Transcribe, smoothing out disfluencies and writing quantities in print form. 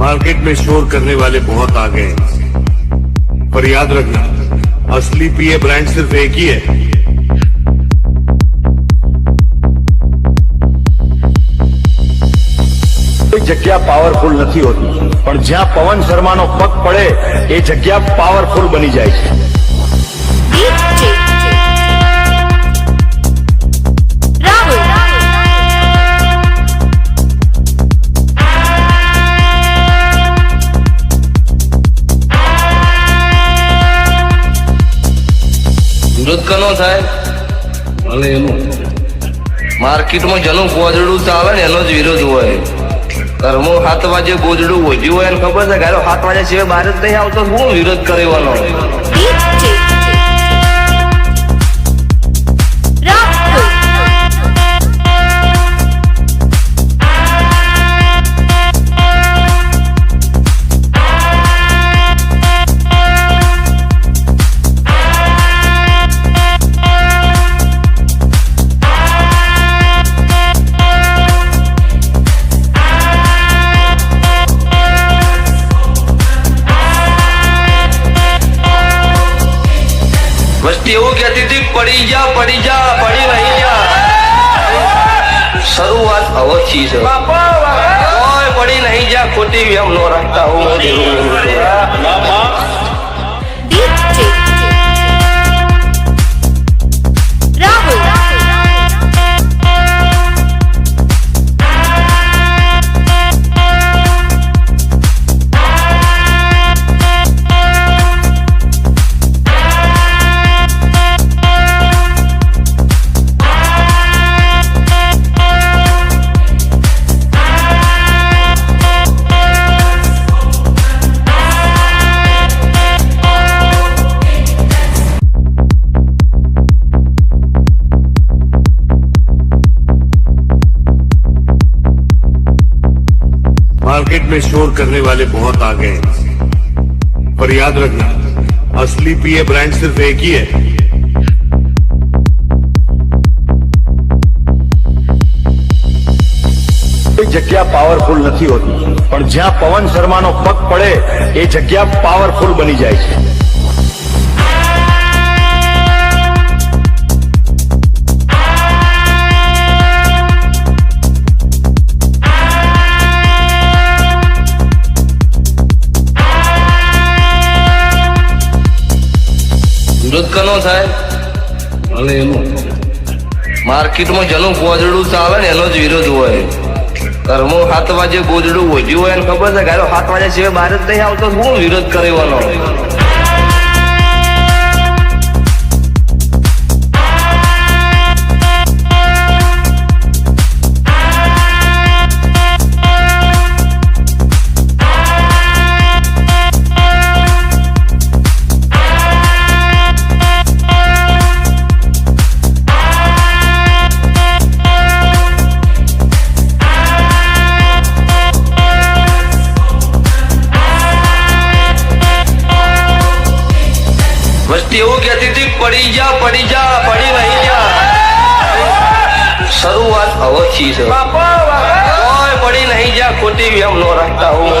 Market में शोर करने वाले बहुत आ गए हैं, पर याद रखना असली पीए ब्रांड सिर्फ एक ही है। जग्या पावरफुल नहीं होती, पण ज्यां पवन शर्मा नो पग पड़े ए जग्या पावरफुल बनी जाए छे। વિરોધ કનો થાય અને એનું માર્કેટમાં જેનું ગોજડું ચાલે ને એનો જ વિરોધ હોય। ઘરમાં 7 વાગે ગોજડું વધ્યું હોય ને ખબર છે ગાયો 7 વાગ્યા સિવાય બહાર જ નહીં આવતો, શું વિરોધ કરવાનો? વસ્તી એવું કહેતી હતી પડી જા પડી નહીં જા। શરૂઆત અવથી છે, કોઈ પડી નહીં જા, ખોટી એમ નો રાખતા હું। मार्केट में शोर करने वाले बहुत आ गए हैं, पर याद रखना असली पीए ब्रांड सिर्फ एक ही है। जग्या पावरफुल नहीं होती, पण ज्यां पवन शर्मा नो पग पड़े ए जग्या पावरफुल बनी जाए छे। વિરોધ કનો થાય અને એનું માર્કેટમાં જેનું ગોજડું ચાલે ને એનો જ વિરોધ હોય। ઘરમાં 7 વાગે ગોજડું વધ્યું હોય ને ખબર છે ગાયો 7 વાગ્યા સિવાય બહાર જ નહીં આવતો, શું વિરોધ કરવાનો? વસ્તી એવું કહેતી હતી પડી જા પડી નહીં જા। શરૂઆત અવથી છે, કોઈ પડી નહીં જા, ખોટી એમ નો રાખતા હું।